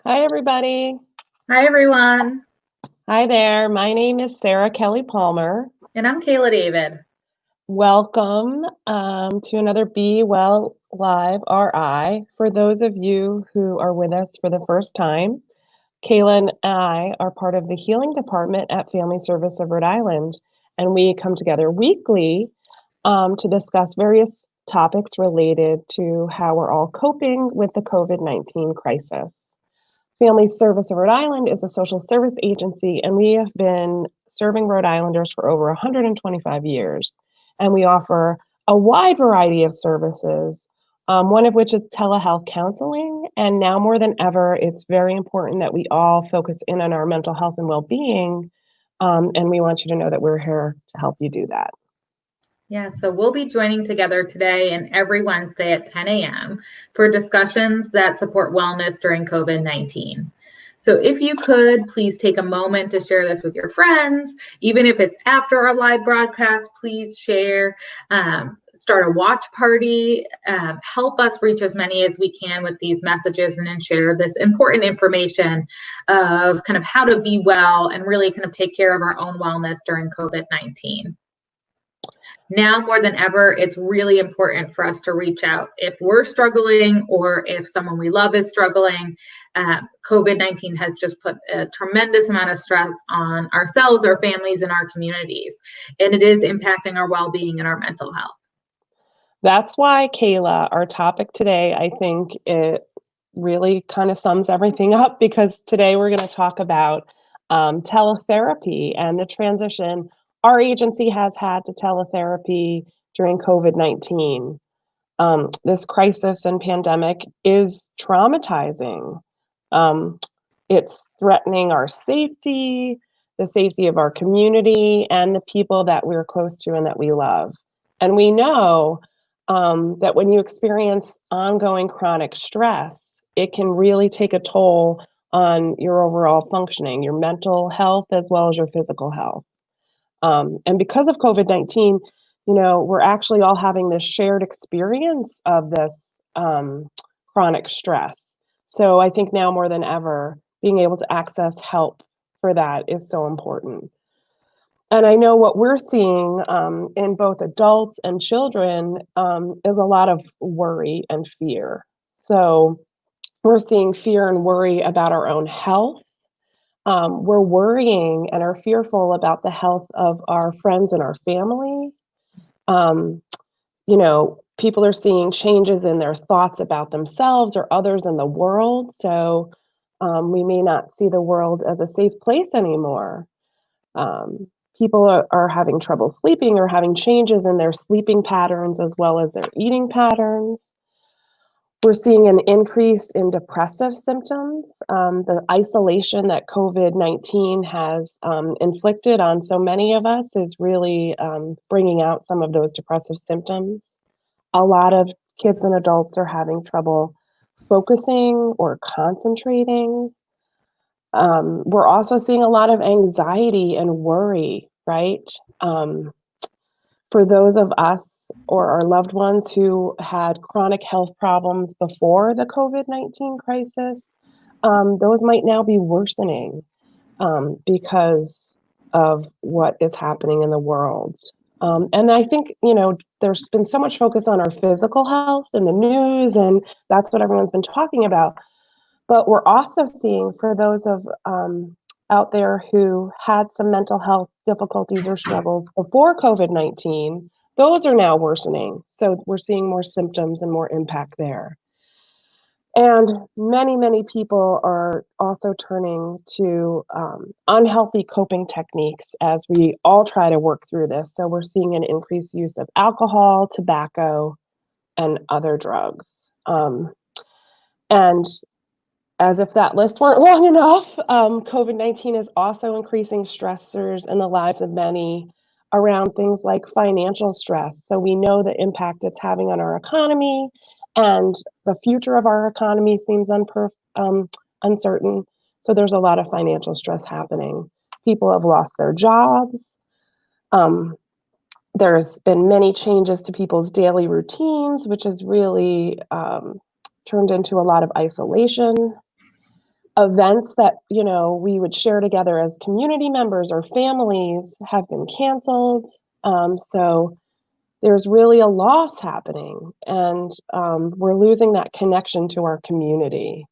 Hi, everybody. Hi, everyone. Hi there. My name is Sarah Kelly Palmer. And I'm Kayla David. Welcome to another Be Well Live RI. For those of you who are with us for the first time, Kayla and I are part of the healing department at Family Service of Rhode Island, and we come together weekly to discuss various topics related to how we're all coping with the COVID-19 crisis. Family Service of Rhode Island is a social service agency, and we have been serving Rhode Islanders for over 125 years. And we offer a wide variety of services, one of which is telehealth counseling. And now more than ever, it's very important that we all focus in on our mental health and well being. And we want you to know that we're here to help you do that. Yeah, so we'll be joining together today and every Wednesday at 10 a.m. for discussions that support wellness during COVID-19. So if you could, please take a moment to share this with your friends. Even if it's after our live broadcast, please share. Start a watch party. Help us reach as many as we can with these messages and then share this important information of kind of how to be well and really kind of take care of our own wellness during COVID-19. Now more than ever, it's really important for us to reach out if we're struggling or if someone we love is struggling. COVID-19 has just put a tremendous amount of stress on ourselves, our families, and our communities, and it is impacting our well-being and our mental health. That's why, Kayla, our topic today, I think it really kind of sums everything up, because today we're going to talk about teletherapy and the transition our agency has had to teletherapy during COVID-19. This crisis and pandemic is traumatizing. Um, it's threatening our safety, the safety of our community, and the people that we're close to and that we love. And we know that when you experience ongoing chronic stress, it can really take a toll on your overall functioning, your mental health, as well as your physical health. And because of COVID-19, we're actually all having this shared experience of this chronic stress. So I think now more than ever, being able to access help for that is so important. And I know what we're seeing in both adults and children is a lot of worry and fear. So we're seeing fear and worry about our own health. We're worrying and are fearful about the health of our friends and our family. Um, People are seeing changes in their thoughts about themselves or others in the world. So we may not see the world as a safe place anymore. Um, People are having trouble sleeping or having changes in their sleeping patterns as well as their eating patterns. We're seeing an increase in depressive symptoms. The isolation that COVID-19 has inflicted on so many of us is really bringing out some of those depressive symptoms. A lot of kids and adults are having trouble focusing or concentrating. We're also seeing a lot of anxiety and worry, right? Um, for those of us or our loved ones who had chronic health problems before the COVID-19 crisis, those might now be worsening because of what is happening in the world. And I think, there's been so much focus on our physical health in the news, and that's what everyone's been talking about. But we're also seeing, for those of out there who had some mental health difficulties or struggles before COVID-19, those are now worsening. So we're seeing more symptoms and more impact there. And many, many people are also turning to unhealthy coping techniques as we all try to work through this. So we're seeing an increased use of alcohol, tobacco, and other drugs. And as if that list weren't long enough, COVID-19 is also increasing stressors in the lives of many around things like financial stress. So we know the impact it's having on our economy, and the future of our economy seems uncertain. So there's a lot of financial stress happening. People have lost their jobs. Um, there's been many changes to people's daily routines, which has really turned into a lot of isolation. events that, we would share together as community members or families have been canceled. So there's really a loss happening, and we're losing that connection to our community.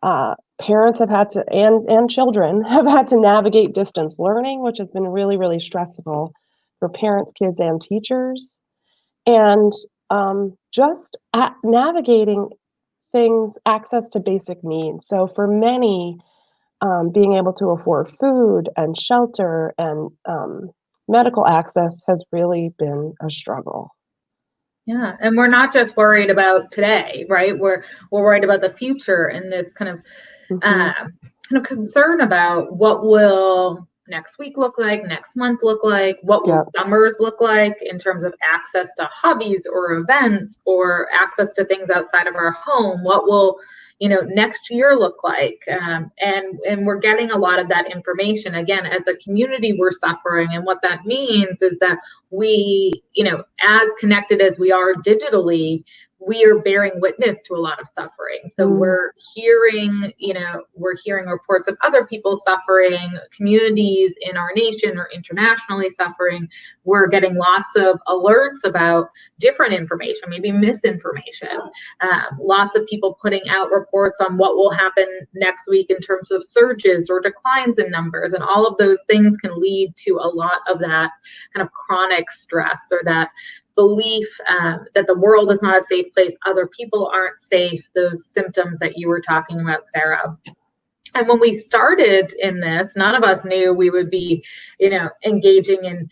Parents have had to, and children have had to navigate distance learning, which has been really, really stressful for parents, kids, and teachers. And just navigating things, access to basic needs. So for many, being able to afford food and shelter and medical access has really been a struggle. Yeah, and we're not just worried about today, right? We're worried about the future and this kind of concern about what will next week look like, next month look like, what will summers look like in terms of access to hobbies or events or access to things outside of our home. What will next year look like? And we're getting a lot of that information. Again, as a community, we're suffering. And what that means is that we, as connected as we are digitally, we are bearing witness to a lot of suffering. So we're hearing reports of other people suffering, communities in our nation or internationally suffering. We're getting lots of alerts about different information, maybe misinformation. Lots of people putting out reports on what will happen next week in terms of surges or declines in numbers. And all of those things can lead to a lot of that kind of chronic stress, or that belief that the world is not a safe place, other people aren't safe, those symptoms that you were talking about, Sarah. And when we started in this, none of us knew we would be, engaging in,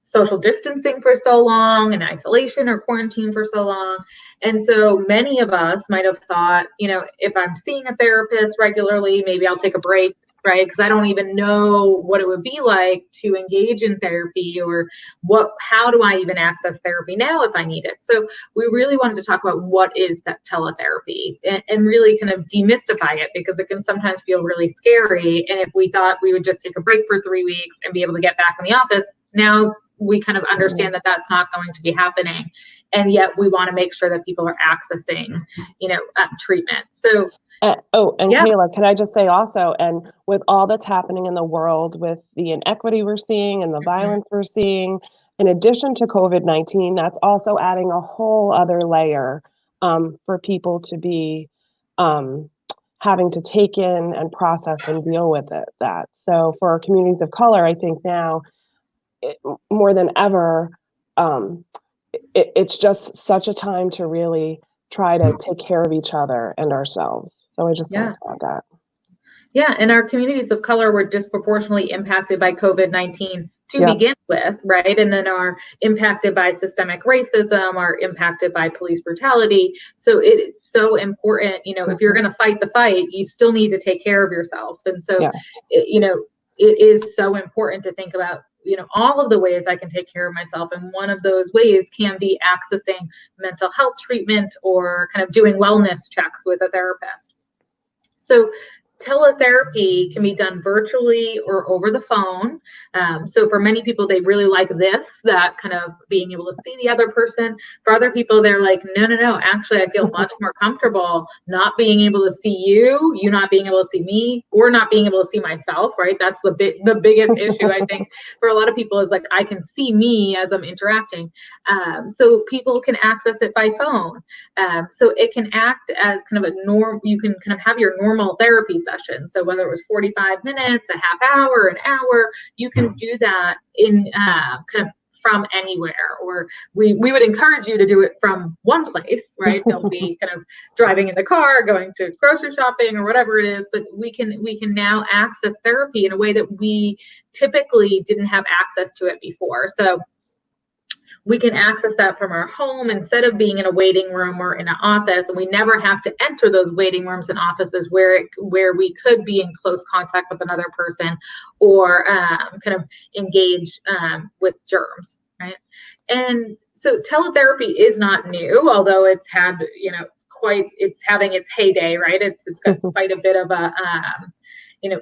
social distancing for so long, and isolation or quarantine for so long. And so many of us might have thought, if I'm seeing a therapist regularly, maybe I'll take a break, right? Because I don't even know what it would be like to engage in therapy, or how do I even access therapy now if I need it? So we really wanted to talk about what is that teletherapy, and really kind of demystify it, because it can sometimes feel really scary. And if we thought we would just take a break for 3 weeks and be able to get back in the office, now we kind of understand that that's not going to be happening. And yet we want to make sure that people are accessing, treatment. So Kayla, can I just say also, and with all that's happening in the world, with the inequity we're seeing and the violence we're seeing, in addition to COVID-19, that's also adding a whole other layer for people to be having to take in and process and deal with that. So for our communities of color, I think now, more than ever, it's just such a time to really try to take care of each other and ourselves. So I just want to add that. Yeah, and our communities of color were disproportionately impacted by COVID-19 to begin with, right? And then are impacted by systemic racism, are impacted by police brutality. So it's so important, if you're going to fight the fight, you still need to take care of yourself. And so, it is so important to think about, all of the ways I can take care of myself. And one of those ways can be accessing mental health treatment, or kind of doing wellness checks with a therapist. So teletherapy can be done virtually or over the phone. So for many people, they really like that kind of being able to see the other person. For other people, they're like, no, actually, I feel much more comfortable not being able to see you not being able to see me, or not being able to see myself, right? That's the biggest issue, I think, for a lot of people, is like, I can see me as I'm interacting. So people can access it by phone. So it can act as kind of you can kind of have your normal therapy session. So whether it was 45 minutes, a half hour, an hour, you can do that in kind of from anywhere. Or we would encourage you to do it from one place, right? Don't be kind of driving in the car, going to grocery shopping, or whatever it is. But we can now access therapy in a way that we typically didn't have access to it before. So we can access that from our home instead of being in a waiting room or in an office. And we never have to enter those waiting rooms and offices where we could be in close contact with another person, or kind of engage with germs, right? And so teletherapy is not new, although it's had, it's having its heyday, right? It's got quite a bit of a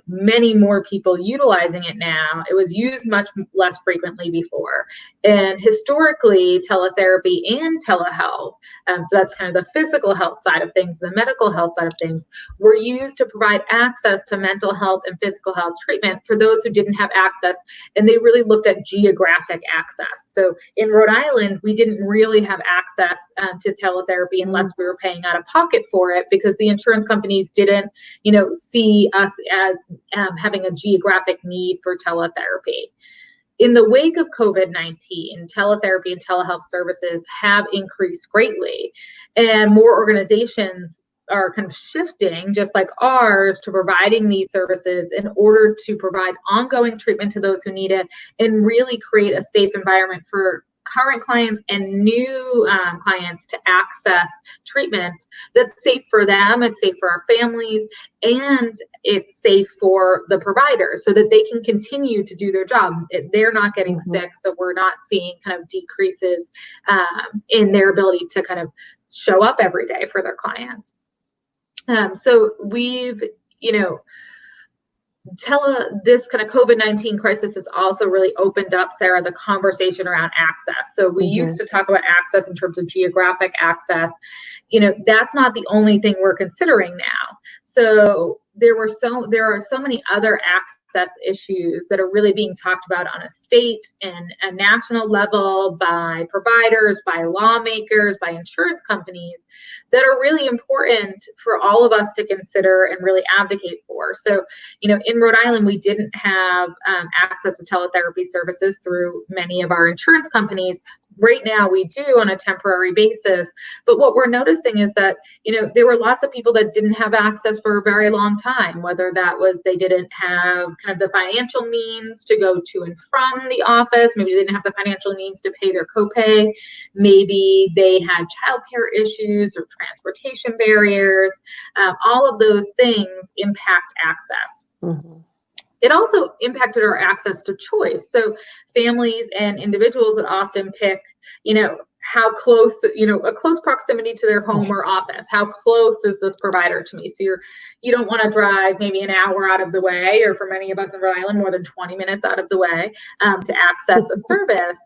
many more people utilizing it now. It was used much less frequently before. And historically, teletherapy and telehealth, so that's kind of the physical health side of things, the medical health side of things, were used to provide access to mental health and physical health treatment for those who didn't have access. And they really looked at geographic access. So in Rhode Island, we didn't really have access to teletherapy unless we were paying out of pocket for it, because the insurance companies didn't, see us as having a geographic need for teletherapy. In the wake of COVID-19, teletherapy and telehealth services have increased greatly, and more organizations are kind of shifting, just like ours, to providing these services in order to provide ongoing treatment to those who need it and really create a safe environment for current clients and new clients to access treatment that's safe for them, it's safe for our families, and it's safe for the providers so that they can continue to do their job. They're not getting sick, so we're not seeing kind of decreases in their ability to kind of show up every day for their clients. So we've, this kind of COVID-19 crisis has also really opened up, Sarah, the conversation around access. So we used to talk about access in terms of geographic access. That's not the only thing we're considering now. So there are so many other access issues that are really being talked about on a state and a national level by providers, by lawmakers, by insurance companies that are really important for all of us to consider and really advocate for. So, in Rhode Island, we didn't have access to teletherapy services through many of our insurance companies. Right now we do on a temporary basis, but what we're noticing is that, there were lots of people that didn't have access for a very long time, whether that was they didn't have kind of the financial means to go to and from the office, maybe they didn't have the financial means to pay their copay, maybe they had childcare issues or transportation barriers. All of those things impact access. It also impacted our access to choice. So families and individuals would often pick, how close, a close proximity to their home or office. How close is this provider to me? So you don't want to drive maybe an hour out of the way, or for many of us in Rhode Island, more than 20 minutes out of the way to access a service.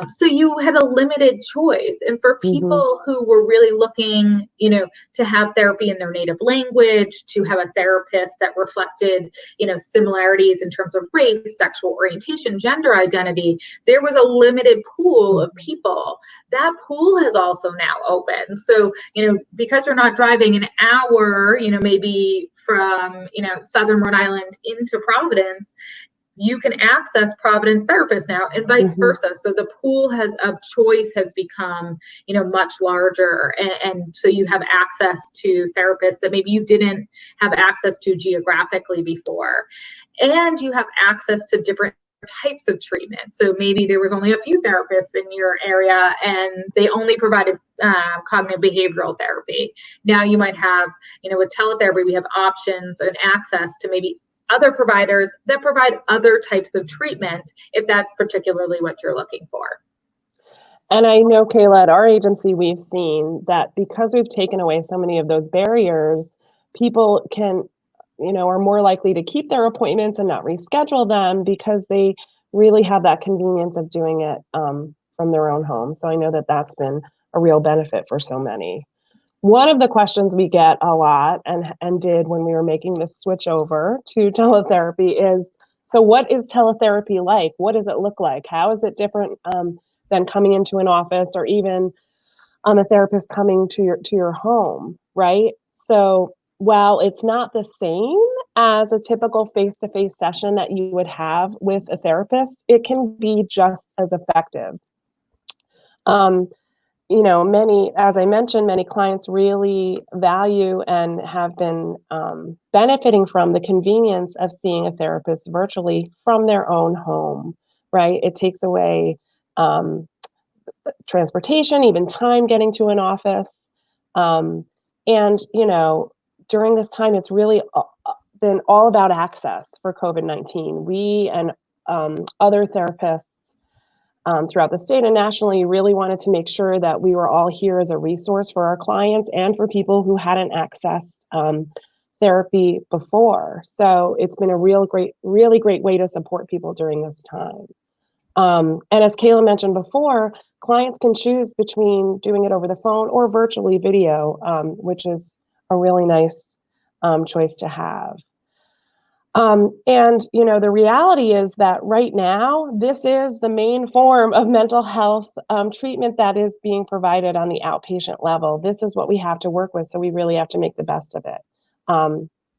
So you had a limited choice. And for people who were really looking, to have therapy in their native language, to have a therapist that reflected, similarities in terms of race, sexual orientation, gender identity, there was a limited pool of people. That pool has also now opened. So, because you're not driving an hour, maybe from, Southern Rhode Island into Providence, you can access Providence therapists now, and vice versa. So the pool of choice has become, much larger. And so you have access to therapists that maybe you didn't have access to geographically before. And you have access to different types of treatment. So maybe there was only a few therapists in your area and they only provided cognitive behavioral therapy. Now you might have, with teletherapy, we have options and access to maybe other providers that provide other types of treatment if that's particularly what you're looking for. And I know, Kayla, at our agency, we've seen that because we've taken away so many of those barriers, people can, are more likely to keep their appointments and not reschedule them because they really have that convenience of doing it from their own home. So I know that that's been a real benefit for so many. One of the questions we get a lot and did when we were making this switch over to teletherapy is, so what is teletherapy like? What does it look like? How is it different than coming into an office or even a therapist coming to your home, right? So while it's not the same as a typical face-to-face session that you would have with a therapist, it can be just as effective. As I mentioned, many clients really value and have been benefiting from the convenience of seeing a therapist virtually from their own home, right? It takes away transportation, even time getting to an office. And, during this time, it's really been all about access for COVID-19. We and other therapists throughout the state and nationally really wanted to make sure that we were all here as a resource for our clients and for people who hadn't accessed therapy before. So it's been a really great way to support people during this time. And as Kayla mentioned before, clients can choose between doing it over the phone or virtually video, which is a really nice choice to have. And the reality is that right now, this is the main form of mental health treatment that is being provided on the outpatient level. This is what we have to work with, so we really have to make the best of it.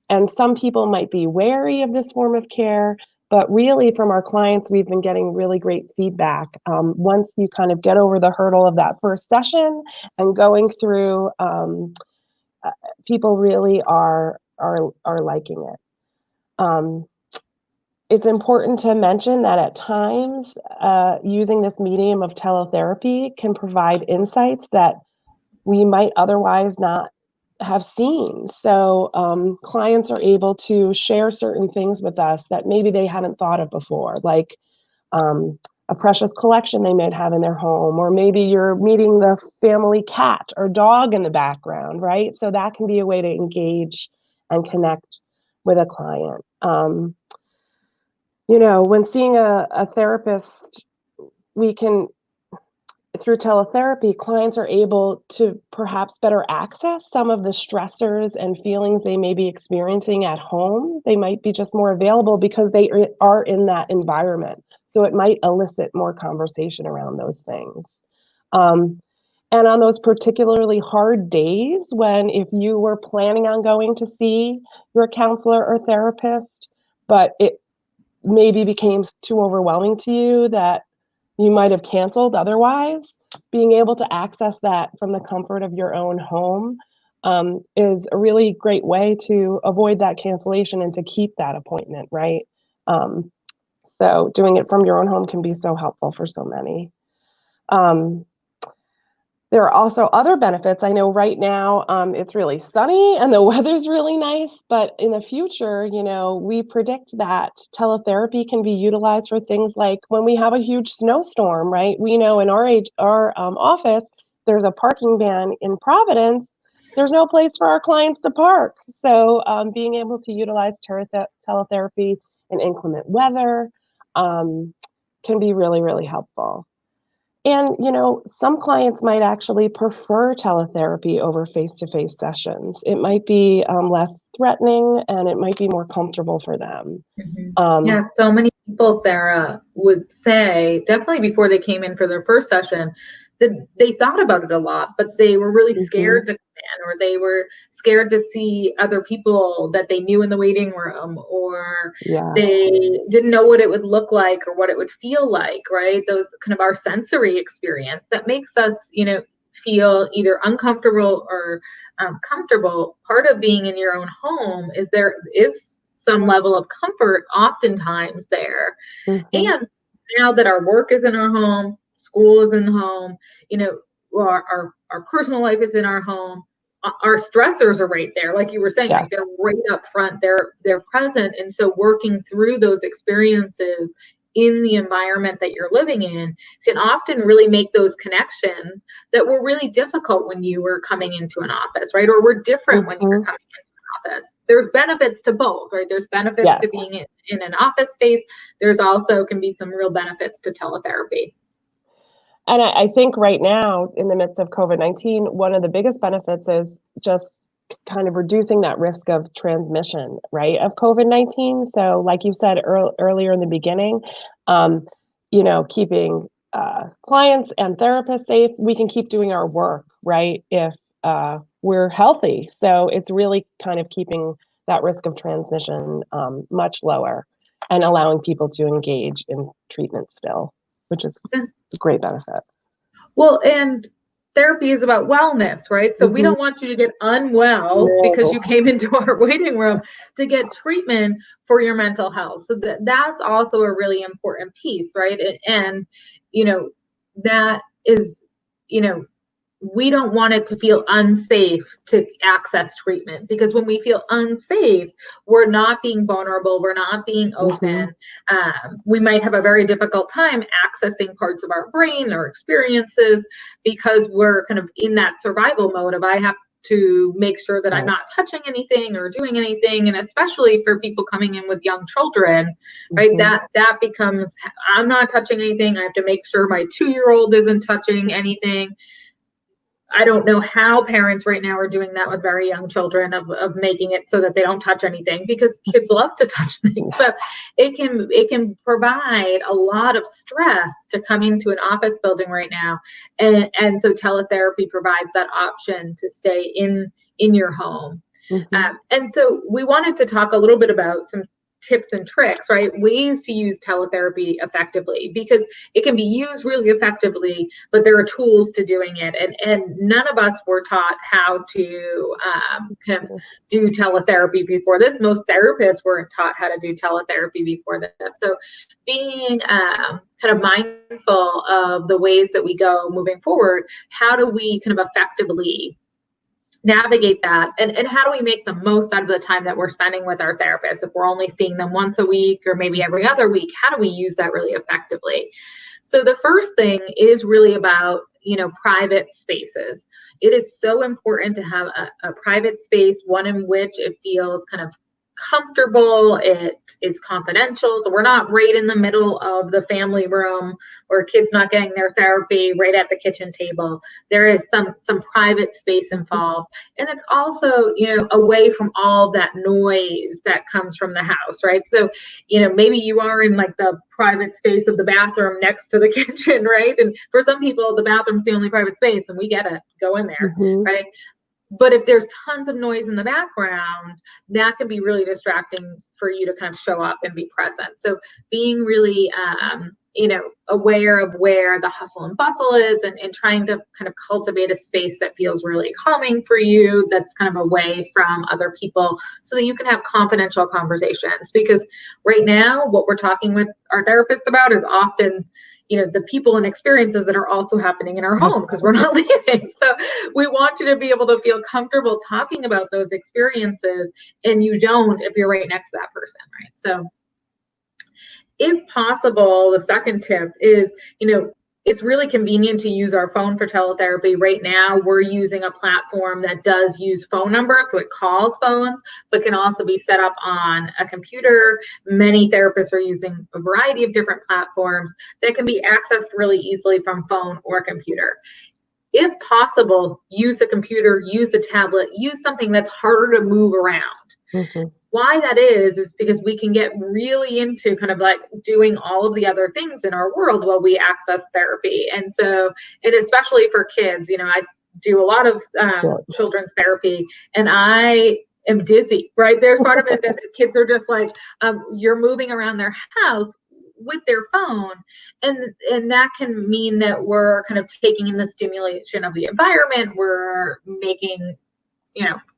And some people might be wary of this form of care, but really from our clients, we've been getting really great feedback. Once you kind of get over the hurdle of that first session and going through, people really are liking it. It's important to mention that at times, using this medium of teletherapy can provide insights that we might otherwise not have seen. So clients are able to share certain things with us that maybe they hadn't thought of before, like a precious collection they might have in their home, or maybe you're meeting the family cat or dog in the background, right? So that can be a way to engage and connect with a client. When seeing a therapist, we can, through teletherapy, clients are able to perhaps better access some of the stressors and feelings they may be experiencing at home. They might be just more available because they are in that environment. So it might elicit more conversation around those things. And on those particularly hard days when if you were planning on going to see your counselor or therapist, but it maybe became too overwhelming to you that you might have canceled otherwise, being able to access that from the comfort of your own home is a really great way to avoid that cancellation and to keep that appointment, right? So doing it from your own home can be so helpful for so many. There are also other benefits. I know right now it's really sunny and the weather's really nice, but in the future, we predict that teletherapy can be utilized for things like when we have a huge snowstorm, right? We know in our office, there's a parking ban in Providence. There's no place for our clients to park. So being able to utilize teletherapy in inclement weather can be really, really helpful. And, some clients might actually prefer teletherapy over face-to-face sessions. It might be less threatening and it might be more comfortable for them. Yeah, so many people, Sarah, would say, definitely before they came in for their first session, that they thought about it a lot, but they were really scared to come in, or they were scared to see other people that they knew in the waiting room, or they didn't know what it would look like or what it would feel like, right? Those kind of our sensory experience that makes us, feel either uncomfortable or comfortable. Part of being in your own home is there is some level of comfort oftentimes there. And now that our work is in our home, school is in the home, our personal life is in our home, our stressors are right there. Like you were saying, like they're right up front, they're present. And so working through those experiences in the environment that you're living in can often really make those connections that were really difficult when you were coming into an office, right? Or were different when you were coming into an office. There's benefits to both, right? There's benefits to being in an office space. There's also can be some real benefits to teletherapy. And I think right now, in the midst of COVID-19, one of the biggest benefits is just kind of reducing that risk of transmission, right, of COVID-19. So like you said earlier in the beginning, keeping clients and therapists safe, we can keep doing our work, right, if we're healthy. So it's really kind of keeping that risk of transmission much lower and allowing people to engage in treatment still, which is a great benefit. Well, and therapy is about wellness, right? So we don't want you to get unwell because you came into our waiting room to get treatment for your mental health. So that's also a really important piece, right? And, that is, we don't want it to feel unsafe to access treatment, because when we feel unsafe, we're not being vulnerable, we're not being open. We might have a very difficult time accessing parts of our brain or experiences because we're kind of in that survival mode of I have to make sure that I'm not touching anything or doing anything. And especially for people coming in with young children, right? That becomes, I'm not touching anything. I have to make sure my 2-year-old isn't touching anything. I don't know how parents right now are doing that with very young children of making it so that they don't touch anything, because kids love to touch things. So it can provide a lot of stress to come into an office building right now. And so teletherapy provides that option to stay in your home. And so we wanted to talk a little bit about some tips and tricks, right? Ways to use teletherapy effectively, because it can be used really effectively, but there are tools to doing it. And none of us were taught how to kind of do teletherapy before this. Most therapists weren't taught how to do teletherapy before this. So being kind of mindful of the ways that we go moving forward, how do we kind of effectively navigate that, and how do we make the most out of the time that we're spending with our therapists? If we're only seeing them once a week or maybe every other week, how do we use that really effectively? So the first thing is really about, private spaces. It is so important to have a private space, one in which it feels kind of comfortable, it is confidential, so we're not right in the middle of the family room, or kids not getting their therapy right at the kitchen table. There is some private space involved, and it's also away from all that noise that comes from the house, right? So maybe you are in like the private space of the bathroom next to the kitchen, right? And for some people the bathroom's the only private space, and we get it, go in there, right? But if there's tons of noise in the background, that can be really distracting for you to kind of show up and be present. So being really, aware of where the hustle and bustle is, and trying to kind of cultivate a space that feels really calming for you, that's kind of away from other people, so that you can have confidential conversations. Because right now, what we're talking with our therapists about is often the people and experiences that are also happening in our home, because we're not leaving. So we want you to be able to feel comfortable talking about those experiences, and you don't if you're right next to that person, right? So if possible, the second tip is, it's really convenient to use our phone for teletherapy. Right now, we're using a platform that does use phone numbers, so it calls phones, but can also be set up on a computer. Many therapists are using a variety of different platforms that can be accessed really easily from phone or computer. If possible, use a computer, use a tablet, use something that's harder to move around. Why that is because we can get really into kind of like doing all of the other things in our world while we access therapy. And so, and especially for kids, I do a lot of children's therapy, and I am dizzy, right? There's part of it that kids are just like, you're moving around their house with their phone, and that can mean that we're kind of taking in the stimulation of the environment. We're making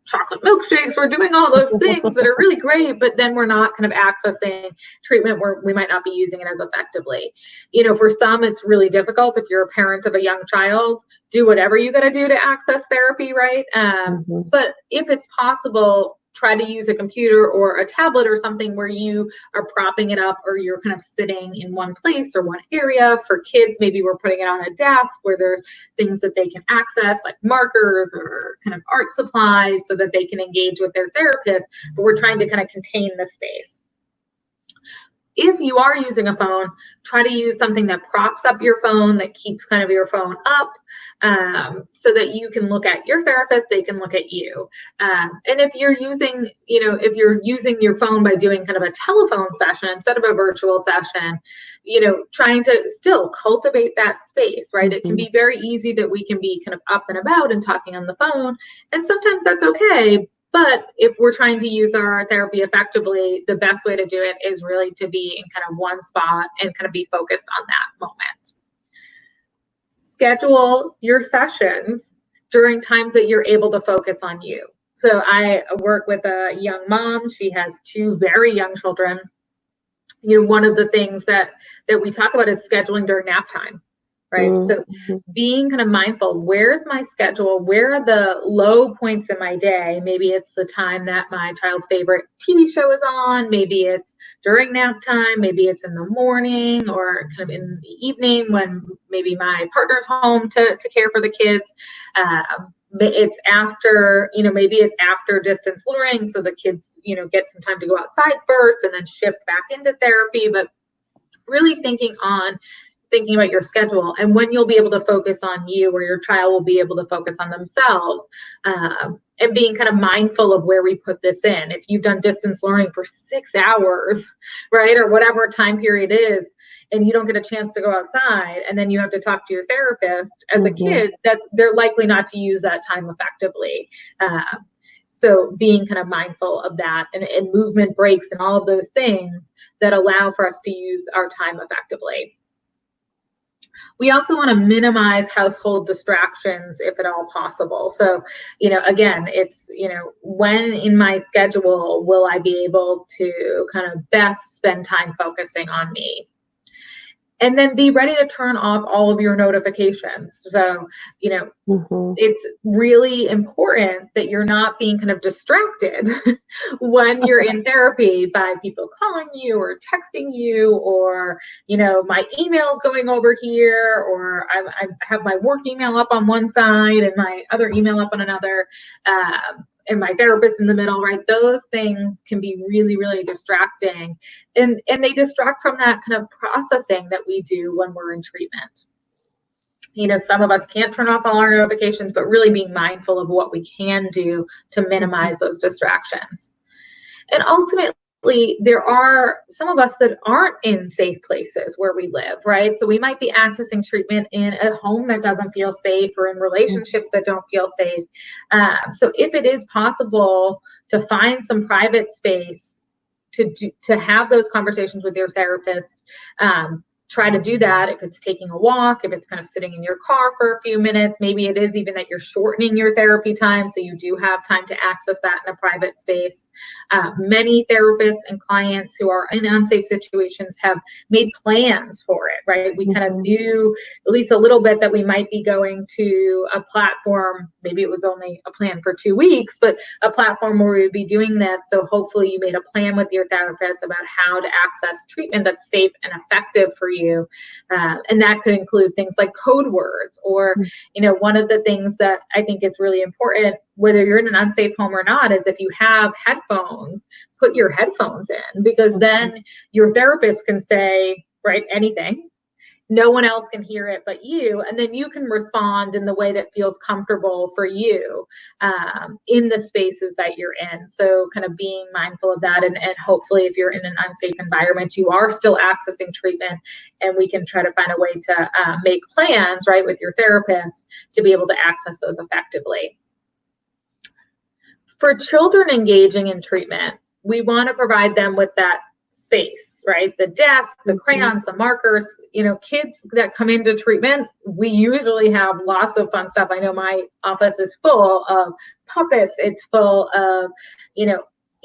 chocolate milkshakes, we're doing all those things that are really great, but then we're not kind of accessing treatment where we might not be using it as effectively. For some, it's really difficult. If you're a parent of a young child, do whatever you got to do to access therapy, right? But if it's possible, try to use a computer or a tablet or something where you are propping it up, or you're kind of sitting in one place or one area. For kids, maybe we're putting it on a desk where there's things that they can access, like markers or kind of art supplies, so that they can engage with their therapist, but we're trying to kind of contain the space. If you are using a phone, try to use something that props up your phone, that keeps kind of your phone up, so that you can look at your therapist, they can look at you. And if you're using, your phone by doing kind of a telephone session instead of a virtual session, trying to still cultivate that space, right? It can be very easy that we can be kind of up and about and talking on the phone, and sometimes that's okay. But if we're trying to use our therapy effectively, the best way to do it is really to be in kind of one spot and kind of be focused on that moment. Schedule your sessions during times that you're able to focus on you. So I work with a young mom. She has 2 very young children. One of the things that we talk about is scheduling during nap time. Right. So being kind of mindful, where's my schedule? Where are the low points in my day? Maybe it's the time that my child's favorite TV show is on. Maybe it's during nap time. Maybe it's in the morning, or kind of in the evening when maybe my partner's home to care for the kids. it's after, maybe it's after distance learning, so the kids, get some time to go outside first and then shift back into therapy, but really thinking about your schedule and when you'll be able to focus on you, or your child will be able to focus on themselves, and being kind of mindful of where we put this in. If you've done distance learning for 6 hours, right, or whatever time period is, and you don't get a chance to go outside, and then you have to talk to your therapist as a kid, they're likely not to use that time effectively. So being kind of mindful of that, and movement breaks and all of those things that allow for us to use our time effectively. We also want to minimize household distractions if at all possible. So, again, it's, when in my schedule will I be able to kind of best spend time focusing on me? And then be ready to turn off all of your notifications. So, it's really important that you're not being kind of distracted when you're in therapy by people calling you or texting you, or, my email's going over here, or I have my work email up on one side and my other email up on another. And my therapist in the middle, right? Those things can be really, really distracting. And they distract from that kind of processing that we do when we're in treatment. Some of us can't turn off all our notifications, but really being mindful of what we can do to minimize those distractions. And ultimately, there are some of us that aren't in safe places where we live, right? So we might be accessing treatment in a home that doesn't feel safe, or in relationships that don't feel safe. So if it is possible to find some private space to have those conversations with your therapist, try to do that. If it's taking a walk, if it's kind of sitting in your car for a few minutes, maybe it is even that you're shortening your therapy time so you do have time to access that in a private space. Many therapists and clients who are in unsafe situations have made plans for it, right? We kind of knew at least a little bit that we might be going to a platform. Maybe it was only a plan for 2 weeks, but a platform where we would be doing this. So hopefully you made a plan with your therapist about how to access treatment that's safe and effective for you. And that could include things like code words, or, one of the things that I think is really important, whether you're in an unsafe home or not, is if you have headphones, put your headphones in, because then your therapist can say, right, anything. No one else can hear it but you, and then you can respond in the way that feels comfortable for you, in the spaces that you're in. So kind of being mindful of that, and hopefully if you're in an unsafe environment, you are still accessing treatment, and we can try to find a way to make plans, right, with your therapist to be able to access those effectively. For children engaging in treatment, we want to provide them with that space, right? The desk, the crayons, the markers. Kids that come into treatment, we usually have lots of fun stuff. I know my office is full of puppets. It's full of,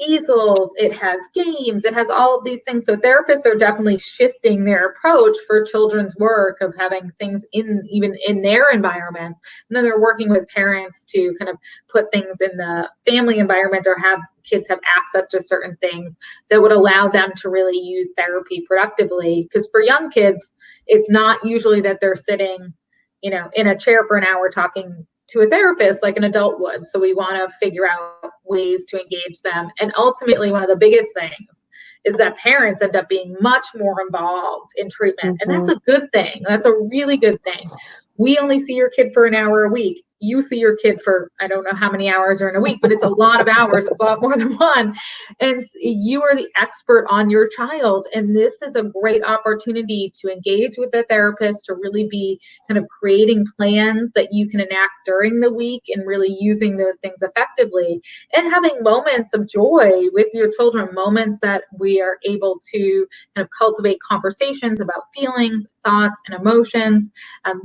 easels. It has games. It has all of these things. So therapists are definitely shifting their approach for children's work of having things even in their environment. And then they're working with parents to kind of put things in the family environment, or have kids have access to certain things that would allow them to really use therapy productively. Because for young kids, it's not usually that they're sitting, in a chair for an hour talking to a therapist like an adult would. So we want to figure out ways to engage them. And ultimately, one of the biggest things is that parents end up being much more involved in treatment. And that's a good thing. That's a really good thing. We only see your kid for an hour a week. You see your kid for, I don't know how many hours are in a week, but it's a lot of hours. It's a lot more than one. And you are the expert on your child. And this is a great opportunity to engage with the therapist, to really be kind of creating plans that you can enact during the week, and really using those things effectively, and having moments of joy with your children, moments that we are able to kind of cultivate conversations about feelings, thoughts, and emotions.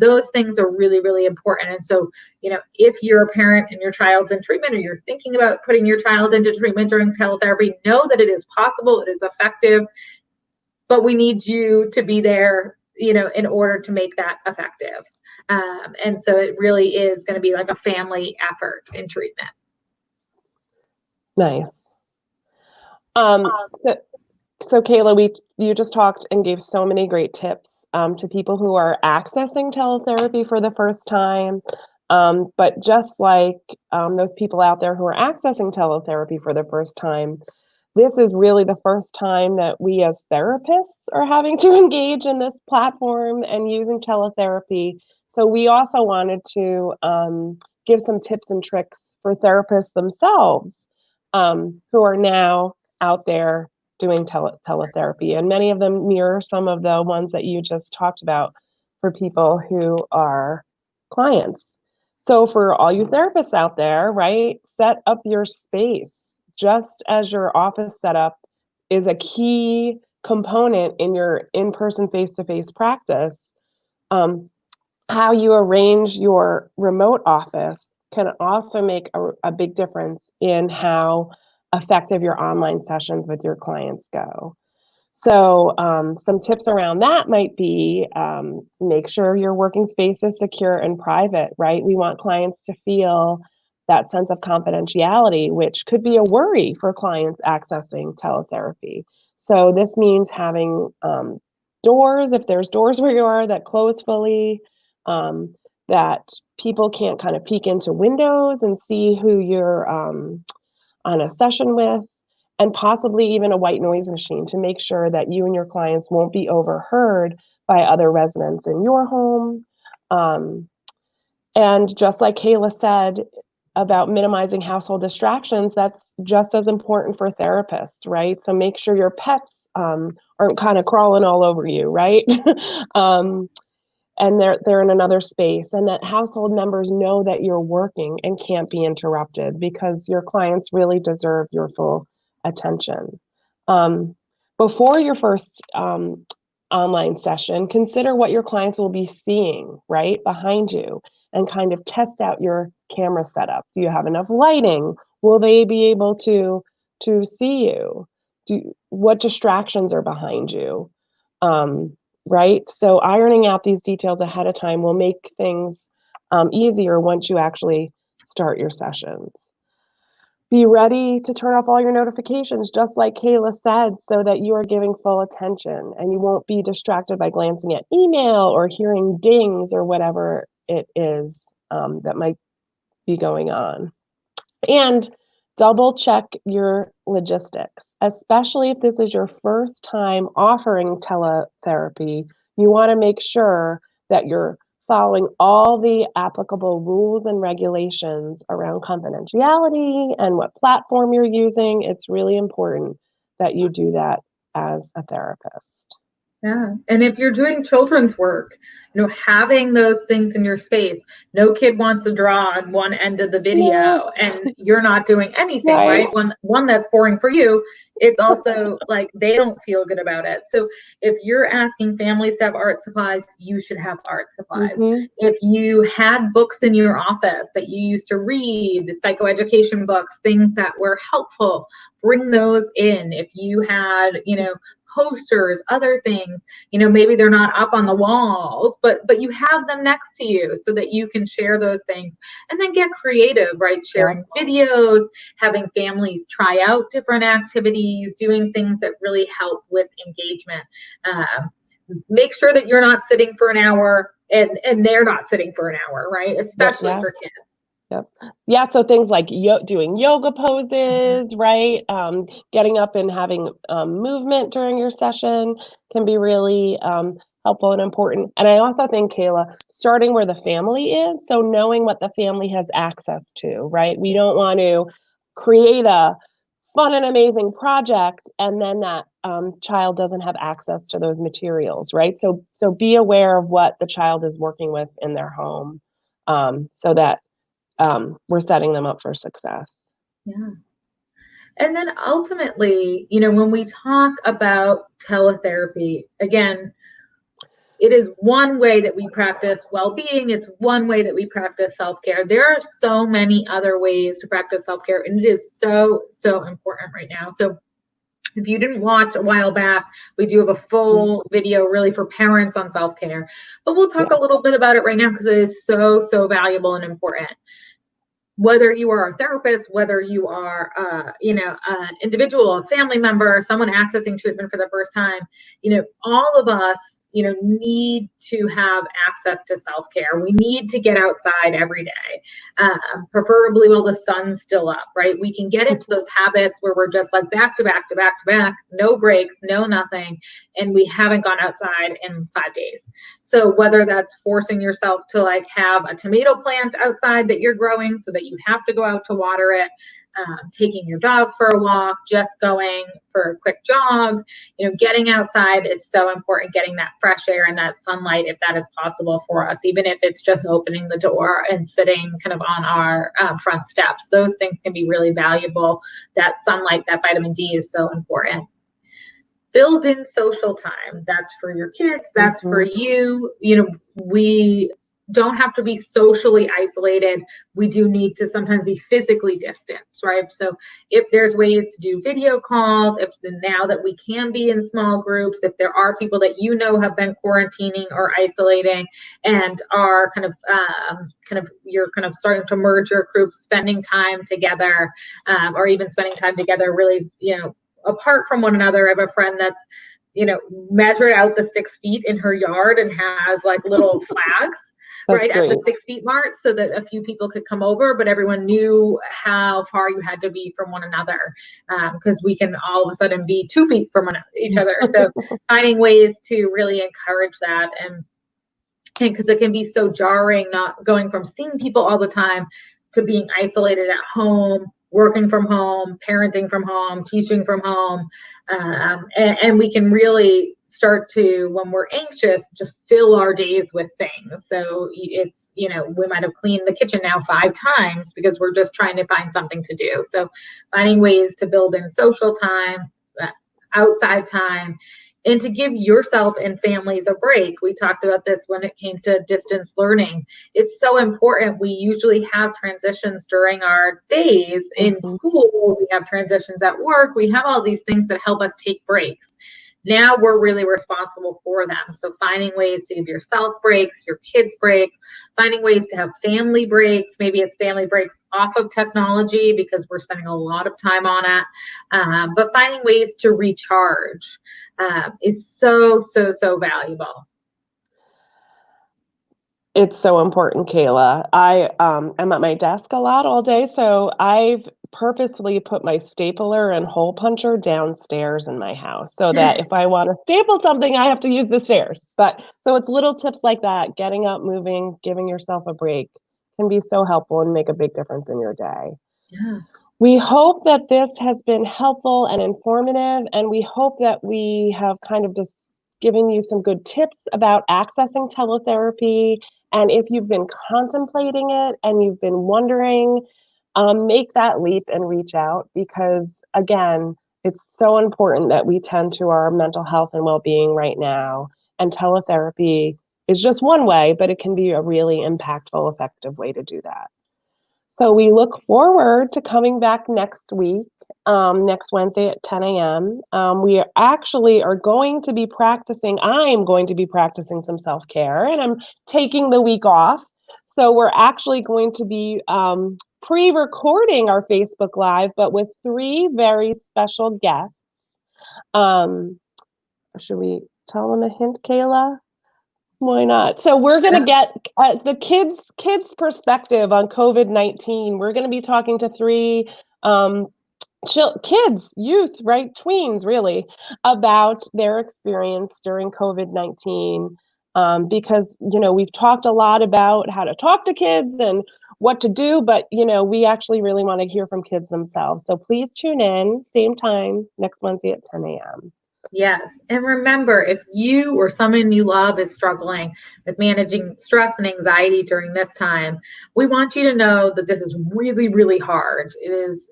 Those things are really, really important. And so, if you're a parent and your child's in treatment, or you're thinking about putting your child into treatment during teletherapy, know that it is possible, it is effective, but we need you to be there, in order to make that effective. And so it really is going to be like a family effort in treatment. Nice. So Kayla, you just talked and gave so many great tips to people who are accessing teletherapy for the first time. But just like those people out there who are accessing teletherapy for the first time, this is really the first time that we as therapists are having to engage in this platform and using teletherapy. So we also wanted to give some tips and tricks for therapists themselves who are now out there doing teletherapy. And many of them mirror some of the ones that you just talked about for people who are clients. So for all you therapists out there, right, set up your space just as your office setup is a key component in your in-person face-to-face practice. Um, how you arrange your remote office can also make a big difference in how effective your online sessions with your clients go. So some tips around that might be make sure your working space is secure and private, right? We want clients to feel that sense of confidentiality, which could be a worry for clients accessing teletherapy. So this means having doors, if there's doors where you are that close fully, um, that people can't kind of peek into windows and see who you're on a session with, and possibly even a white noise machine to make sure that you and your clients won't be overheard by other residents in your home. Um, and just like Kayla said about minimizing household distractions, that's just as important for therapists, right? So make sure your pets aren't kind of crawling all over you, right? um, and they're in another space, and that household members know that you're working and can't be interrupted, because your clients really deserve your full attention. Um, before your first online session, consider what your clients will be seeing right behind you and kind of test out your camera setup. Do you have enough lighting? Will they be able to see you? What distractions are behind you? Right? So ironing out these details ahead of time will make things easier once you actually start your sessions. Be ready to turn off all your notifications, just like Kayla said, so that you are giving full attention and you won't be distracted by glancing at email or hearing dings or whatever it is that might be going on. And double check your logistics, especially if this is your first time offering teletherapy. You want to make sure that you're following all the applicable rules and regulations around confidentiality and what platform you're using. It's really important that you do that as a therapist. Yeah. And if you're doing children's work, having those things in your space, no kid wants to draw on one end of the video and you're not doing anything, right? One that's boring for you, it's also like they don't feel good about it. So if you're asking families to have art supplies, you should have art supplies. If you had books in your office that you used to read, psychoeducation books, things that were helpful, bring those in. If you had, posters, other things, maybe they're not up on the walls, but you have them next to you so that you can share those things, and then get creative, right? Sharing videos, having families try out different activities, doing things that really help with engagement. Make sure that you're not sitting for an hour and they're not sitting for an hour, right? Especially for kids. Yep. Yeah, so things like doing yoga poses, right? Getting up and having movement during your session can be really helpful and important. And I also think, Kayla, starting where the family is, so knowing what the family has access to, right? We don't want to create a fun and amazing project and then that child doesn't have access to those materials, right? So be aware of what the child is working with in their home, so that we're setting them up for success. Yeah. And then ultimately, when we talk about teletherapy, again, it is one way that we practice well-being. It's one way that we practice self-care. There are so many other ways to practice self-care, and it is so, so important right now. So if you didn't watch a while back, we do have a full video really for parents on self-care, but we'll talk a little bit about it right now because it is so, so valuable and important. Whether you are a therapist, whether you are, an individual, a family member, someone accessing treatment for the first time, all of us need to have access to self-care. We need to get outside every day, preferably while the sun's still up, right? We can get into those habits where we're just like back to back to back to back, no breaks, no nothing, and we haven't gone outside in 5 days. So whether that's forcing yourself to like have a tomato plant outside that you're growing so that you have to go out to water it, taking your dog for a walk, just going for a quick jog, getting outside is so important, getting that fresh air and that sunlight, if that is possible for us, even if it's just opening the door and sitting kind of on our front steps. Those things can be really valuable. That sunlight, that vitamin D is so important. Build in social time. That's for your kids. That's for you. We don't have to be socially isolated. We do need to sometimes be physically distant, right? So if there's ways to do video calls, if now that we can be in small groups, if there are people that have been quarantining or isolating and are you're kind of starting to merge your groups, spending time together, or even spending time together really, apart from one another. I have a friend that's measured out the 6 feet in her yard and has like little flags right at the 6 feet mark so that a few people could come over, but everyone knew how far you had to be from one another, because we can all of a sudden be 2 feet from each other. So finding ways to really encourage that, and because it can be so jarring, not going from seeing people all the time to being isolated at home, working from home, parenting from home, teaching from home. And we can really start to, when we're anxious, just fill our days with things. So it's, we might have cleaned the kitchen now 5 times because we're just trying to find something to do. So finding ways to build in social time, outside time, and to give yourself and families a break. We talked about this when it came to distance learning. It's so important. We usually have transitions during our days in school. We have transitions at work. We have all these things that help us take breaks. Now we're really responsible for them. So finding ways to give yourself breaks, your kids breaks, finding ways to have family breaks. Maybe it's family breaks off of technology because we're spending a lot of time on it. But finding ways to recharge is so, so, so valuable. It's so important, Kayla. I am at my desk a lot all day, so I've purposely put my stapler and hole puncher downstairs in my house so that if I want to staple something, I have to use the stairs. But so it's little tips like that, getting up, moving, giving yourself a break can be so helpful and make a big difference in your day. Yeah. We hope that this has been helpful and informative, and we hope that we have kind of just given you some good tips about accessing teletherapy. And if you've been contemplating it and you've been wondering, make that leap and reach out, because again, it's so important that we tend to our mental health and well-being right now. And teletherapy is just one way, but it can be a really impactful, effective way to do that. So we look forward to coming back next week, next Wednesday at 10 a.m. We are going to be practicing, I'm going to be practicing some self-care, and I'm taking the week off. So we're actually going to be pre-recording our Facebook Live, but with 3 very special guests. Should we tell them a hint, Kayla? Why not? So we're going to get the kids' perspective on COVID-19. We're going to be talking to 3 kids, youth, right? Tweens, really, about their experience during COVID-19. Because, we've talked a lot about how to talk to kids and what to do, but, we actually really want to hear from kids themselves. So please tune in, same time, next Wednesday at 10 a.m. Yes. And remember, if you or someone you love is struggling with managing stress and anxiety during this time, we want you to know that this is really, really hard. It is,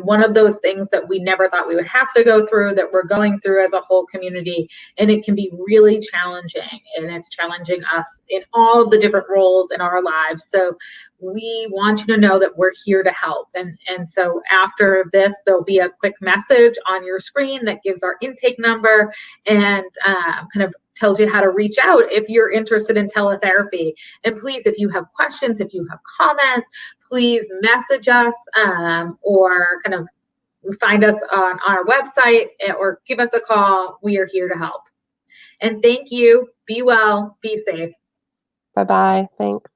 one of those things that we never thought we would have to go through, that we're going through as a whole community. And it can be really challenging, and it's challenging us in all of the different roles in our lives. So we want you to know that we're here to help. And so after this, there'll be a quick message on your screen that gives our intake number and kind of tells you how to reach out if you're interested in teletherapy. And please, if you have questions, if you have comments, please message us or kind of find us on our website or give us a call. We are here to help. And thank you. Be well, be safe. Bye-bye. Thanks.